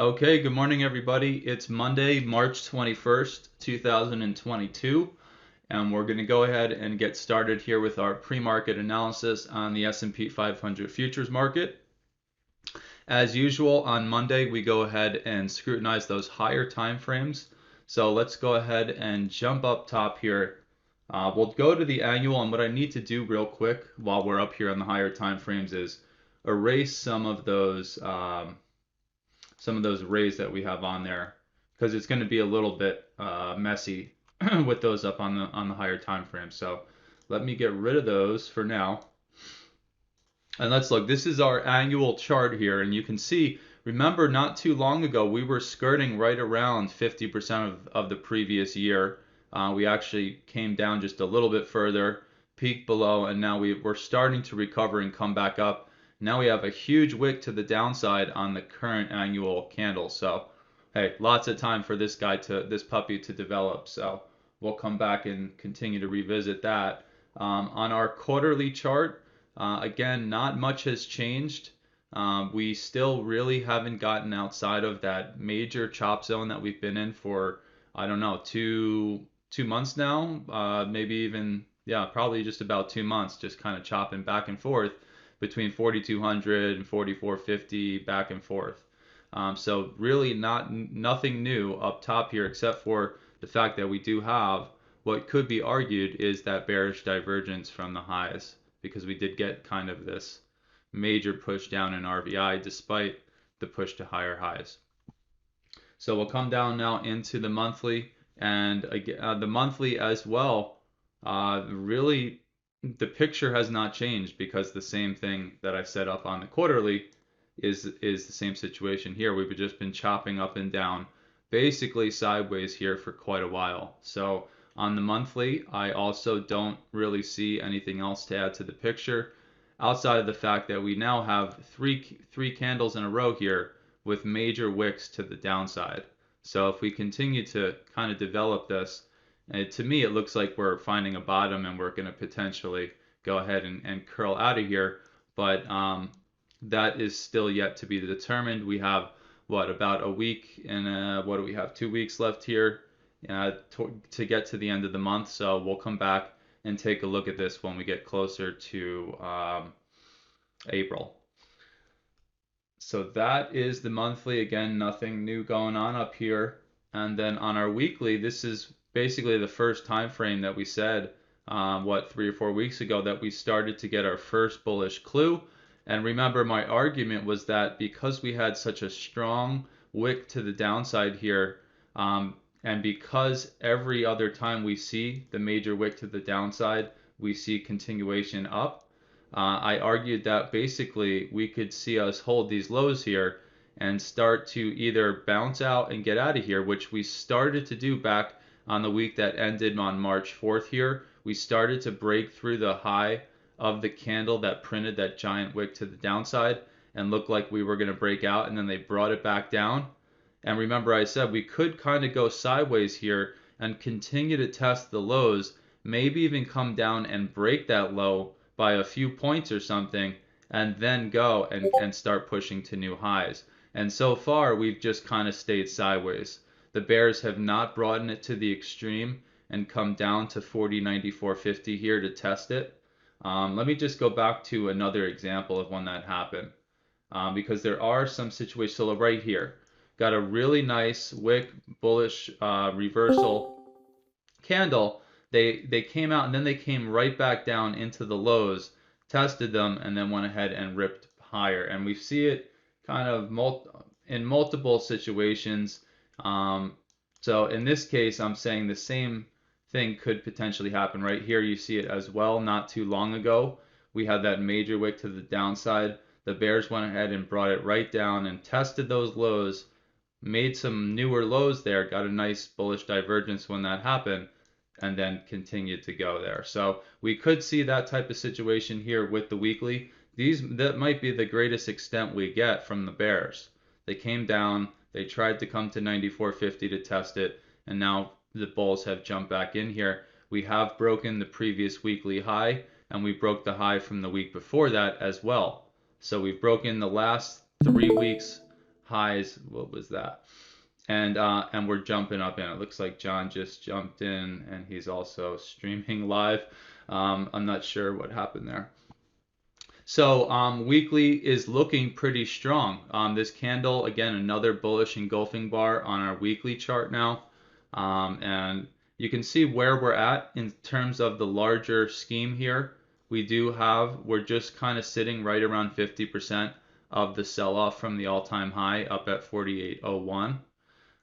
Okay, good morning, everybody. It's Monday, March 21st, 2022, and we're going to go ahead and get started here with our pre-market analysis on the S&P 500 futures market. As usual, on Monday, we go ahead and scrutinize those higher time frames. So let's go ahead and jump up top here. We'll go to the annual, and what I need to do real quick while we're up here on the higher time frames is erase some of those rays that we have on there because it's going to be a little bit messy with those up on the higher time frame. So let me get rid of those for now. And let's look. This is our annual chart here, and you can see, remember not too long ago we were skirting right around 50% of the previous year. We actually came down just a little bit further, peaked below, and now we're starting to recover and come back up. Now we have a huge wick to the downside on the current annual candle. So, hey, lots of time for this puppy to develop. So we'll come back and continue to revisit that. On our quarterly chart, again, not much has changed. We still really haven't gotten outside of that major chop zone that we've been in for, I don't know, two months now. Maybe even, yeah, probably just about 2 months, just kind of chopping back and forth between 4,200 and 4,450 back and forth. So really nothing new up top here except for the fact that we do have what could be argued is that bearish divergence from the highs, because we did get kind of this major push down in RVI despite the push to higher highs. So we'll come down now into the monthly, and the monthly as well. Really, the picture has not changed because the same thing that I set up on the quarterly is the same situation here. We've just been chopping up and down, basically sideways here for quite a while. So on the monthly, I also don't really see anything else to add to the picture outside of the fact that we now have three candles in a row here with major wicks to the downside. So if we continue to kind of develop this, to me it looks like we're finding a bottom and we're going to potentially go ahead and curl out of here. But that is still yet to be determined. We have about a week and what do we have? 2 weeks left here to get to the end of the month. So we'll come back and take a look at this when we get closer to April. So that is the monthly. Again, nothing new going on up here. And then on our weekly, this is basically the first time frame that we said 3 or 4 weeks ago that we started to get our first bullish clue. And remember, my argument was that because we had such a strong wick to the downside here, and because every other time we see the major wick to the downside, we see continuation up, I argued that basically we could see us hold these lows here and start to either bounce out and get out of here, which we started to do back on the week that ended on March 4th here. We started to break through the high of the candle that printed that giant wick to the downside and looked like we were going to break out, and then they brought it back down. And remember, I said we could kind of go sideways here and continue to test the lows, maybe even come down and break that low by a few points or something, and then go and start pushing to new highs. And so far, we've just kind of stayed sideways. The bears have not broadened it to the extreme and come down to 40.9450 here to test it. Let me just go back to another example of when that happened, because there are some situations. So right here, got a really nice wick bullish reversal candle. They came out and then they came right back down into the lows, tested them, and then went ahead and ripped higher. And we see it kind of in multiple situations. So in this case, I'm saying the same thing could potentially happen. Right here, you see it as well. Not too long ago, we had that major wick to the downside. The bears went ahead and brought it right down and tested those lows, made some newer lows there, got a nice bullish divergence when that happened, and then continued to go there. So we could see that type of situation here with the weekly. That might be the greatest extent we get from the bears. They came down, they tried to come to 94.50 to test it, and now the bulls have jumped back in here. We have broken the previous weekly high, and we broke the high from the week before that as well. So we've broken the last 3 weeks highs. What was that? And we're jumping up in. It looks like John just jumped in and he's also streaming live. I'm not sure what happened there. So weekly is looking pretty strong. This candle, again, another bullish engulfing bar on our weekly chart now. And you can see where we're at in terms of the larger scheme here. We're just kind of sitting right around 50% of the sell-off from the all-time high up at 48.01.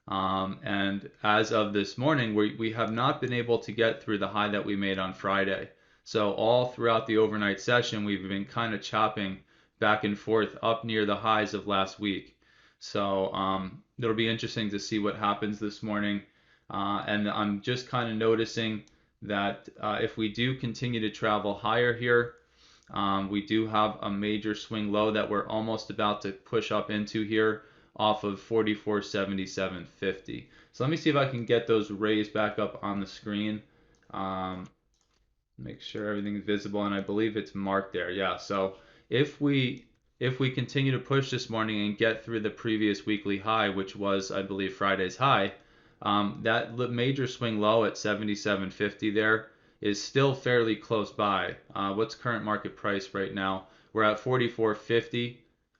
And as of this morning, we have not been able to get through the high that we made on Friday. So all throughout the overnight session, we've been kind of chopping back and forth up near the highs of last week. So it'll be interesting to see what happens this morning. And I'm just kind of noticing that if we do continue to travel higher here, we do have a major swing low that we're almost about to push up into here off of 44.7750. So let me see if I can get those rays back up on the screen. Make sure everything's visible, and I believe it's marked there. Yeah, so if we continue to push this morning and get through the previous weekly high, which was, I believe, Friday's high, that major swing low at 77.50 there is still fairly close by. What's current market price right now? We're at 44.50,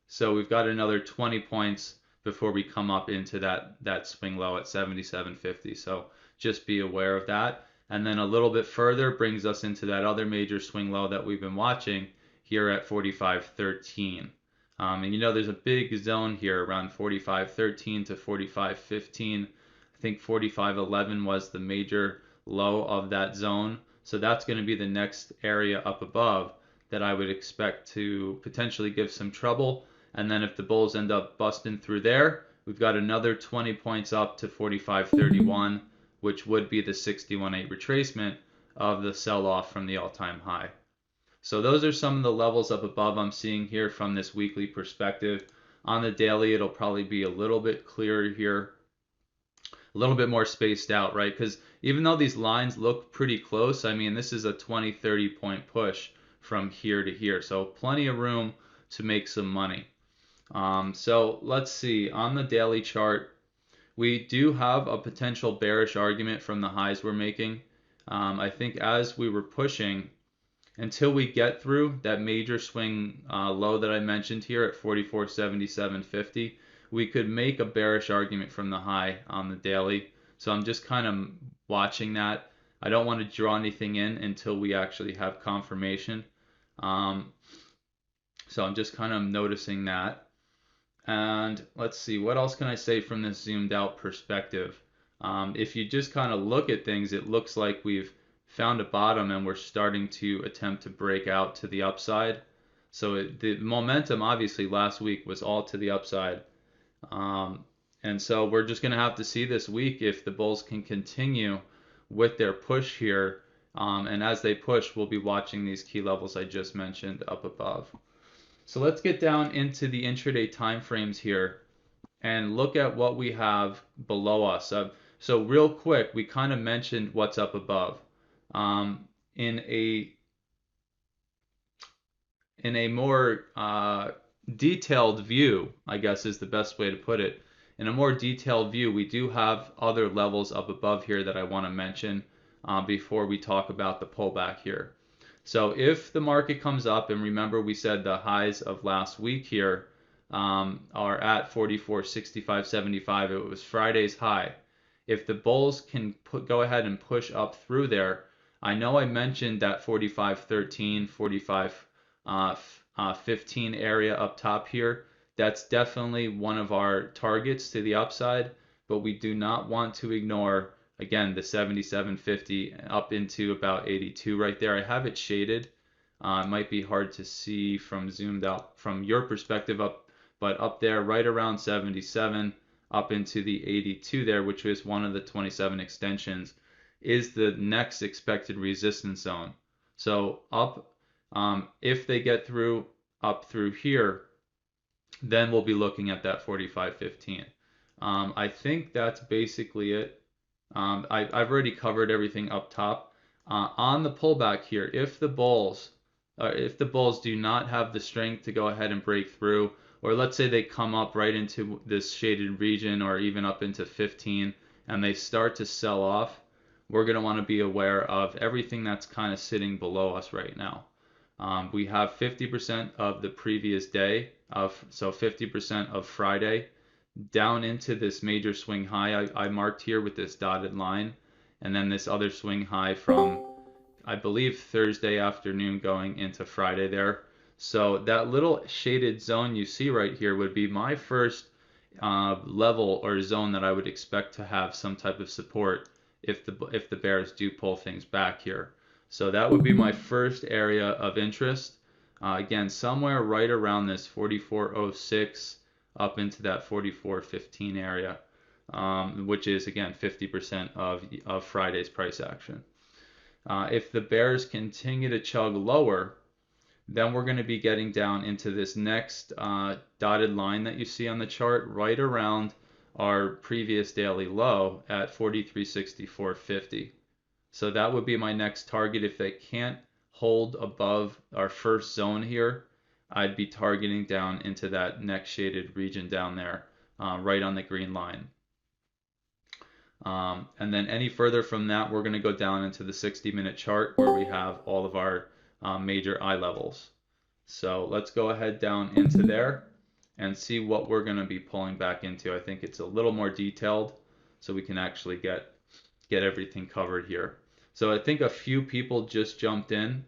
so we've got another 20 points before we come up into that swing low at 77.50. So just be aware of that. And then a little bit further brings us into that other major swing low that we've been watching here at 45.13. And there's a big zone here around 45.13 to 45.15. I think 45.11 was the major low of that zone. So that's going to be the next area up above that I would expect to potentially give some trouble. And then if the bulls end up busting through there, we've got another 20 points up to 45.31, which would be the 61.8 retracement of the sell-off from the all-time high. So those are some of the levels up above I'm seeing here from this weekly perspective. On the daily, it'll probably be a little bit clearer here, a little bit more spaced out, right? Because even though these lines look pretty close, I mean, this is a 20, 30 point push from here to here. So plenty of room to make some money. So let's see, on the daily chart, we do have a potential bearish argument from the highs we're making. I think as we were pushing, until we get through that major swing low that I mentioned here at 44.7750, we could make a bearish argument from the high on the daily. So I'm just kind of watching that. I don't want to draw anything in until we actually have confirmation. So I'm just kind of noticing that. And let's see, what else can I say from this zoomed out perspective? If you just kind of look at things, it looks like we've found a bottom and we're starting to attempt to break out to the upside. So the momentum obviously last week was all to the upside. And so we're just going to have to see this week if the bulls can continue with their push here. And as they push, we'll be watching these key levels I just mentioned up above. So let's get down into the intraday time frames here and look at what we have below us. So real quick, we kind of mentioned what's up above. In a more detailed view, I guess is the best way to put it. In a more detailed view, we do have other levels up above here that I want to mention before we talk about the pullback here. So if the market comes up, and remember we said the highs of last week here are at 44.6575. It was Friday's high. If the bulls can go ahead and push up through there, I know I mentioned that 45.13, 45.15 area up top here. That's definitely one of our targets to the upside, but we do not want to ignore, again, the 77.50 up into about 82 right there. I have it shaded. It might be hard to see from zoomed out from your perspective up, but up there right around 77 up into the 82 there, which is one of the 27 extensions, is the next expected resistance zone. So up, if they get through up through here, then we'll be looking at that 45.15. I think that's basically it. I've already covered everything up top. On the pullback here, if the bulls do not have the strength to go ahead and break through, or let's say they come up right into this shaded region or even up into 15 and they start to sell off, we're going to want to be aware of everything that's kind of sitting below us right now. We have 50% of the previous day, so 50% of Friday, down into this major swing high I marked here with this dotted line, and then this other swing high from, I believe, Thursday afternoon going into Friday there. So that little shaded zone you see right here would be my first level or zone that I would expect to have some type of support if the bears do pull things back here. So that would be my first area of interest. Again, somewhere right around this 44.06 up into that 44.15 area, which is again 50% of Friday's price action. If the bears continue to chug lower, then we're going to be getting down into this next dotted line that you see on the chart right around our previous daily low at 43.64.50. So that would be my next target. If they can't hold above our first zone here, I'd be targeting down into that next shaded region down there, right on the green line. And then any further from that, we're going to go down into the 60-minute chart where we have all of our major eye levels. So let's go ahead down into there and see what we're going to be pulling back into. I think it's a little more detailed so we can actually get everything covered here. So I think a few people just jumped in.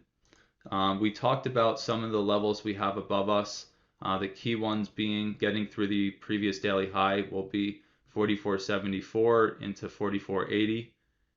We talked about some of the levels we have above us. The key ones being getting through the previous daily high will be 44.74 into 44.80.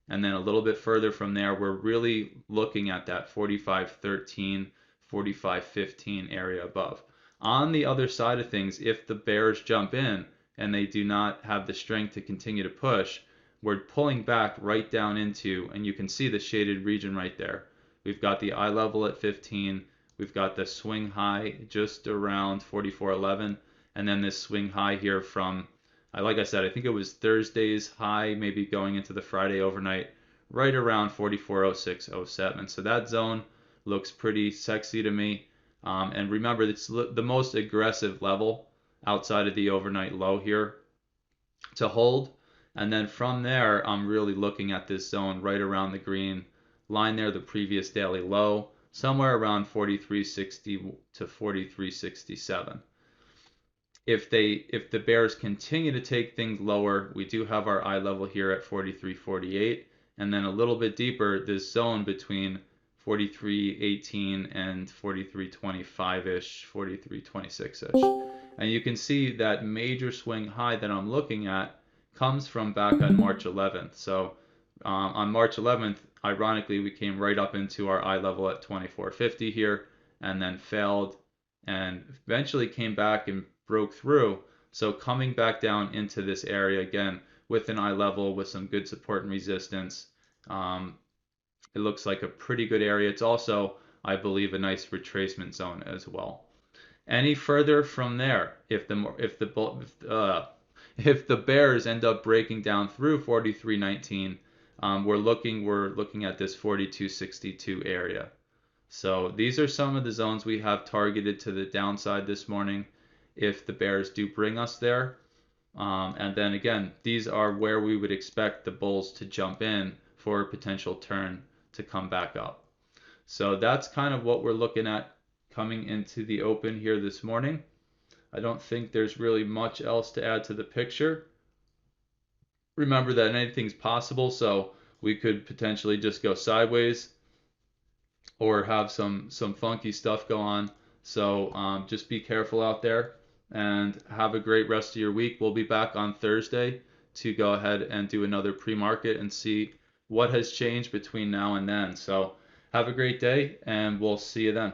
And then a little bit further from there, we're really looking at that 45.13, 45.15 area above. On the other side of things, if the bears jump in and they do not have the strength to continue to push, we're pulling back right down into, and you can see the shaded region right there. We've got the eye level at 15, we've got the swing high just around 44.11, and then this swing high here from, like I said, I think it was Thursday's high, maybe going into the Friday overnight, right around 44.06.07. So that zone looks pretty sexy to me. And remember, it's the most aggressive level outside of the overnight low here to hold. And then from there, I'm really looking at this zone right around the green line there, the previous daily low, somewhere around 43.60 to 43.67. If the bears continue to take things lower, we do have our eye level here at 43.48, and then a little bit deeper, this zone between 43.18 and 43.25-ish, 43.26-ish. And you can see that major swing high that I'm looking at comes from back on March 11th. So on March 11th, ironically, we came right up into our eye level at 24.50 here, and then failed, and eventually came back and broke through. So coming back down into this area again with an eye level with some good support and resistance, it looks like a pretty good area. It's also, I believe, a nice retracement zone as well. Any further from there, if the bears end up breaking down through 43.19, we're looking at this 42.62 area. So these are some of the zones we have targeted to the downside this morning if the bears do bring us there. And then again, these are where we would expect the bulls to jump in for a potential turn to come back up. So that's kind of what we're looking at coming into the open here this morning. I don't think there's really much else to add to the picture. Remember that anything's possible, so we could potentially just go sideways or have some funky stuff go on. So just be careful out there and have a great rest of your week. We'll be back on Thursday to go ahead and do another pre-market and see what has changed between now and then. So have a great day, and we'll see you then.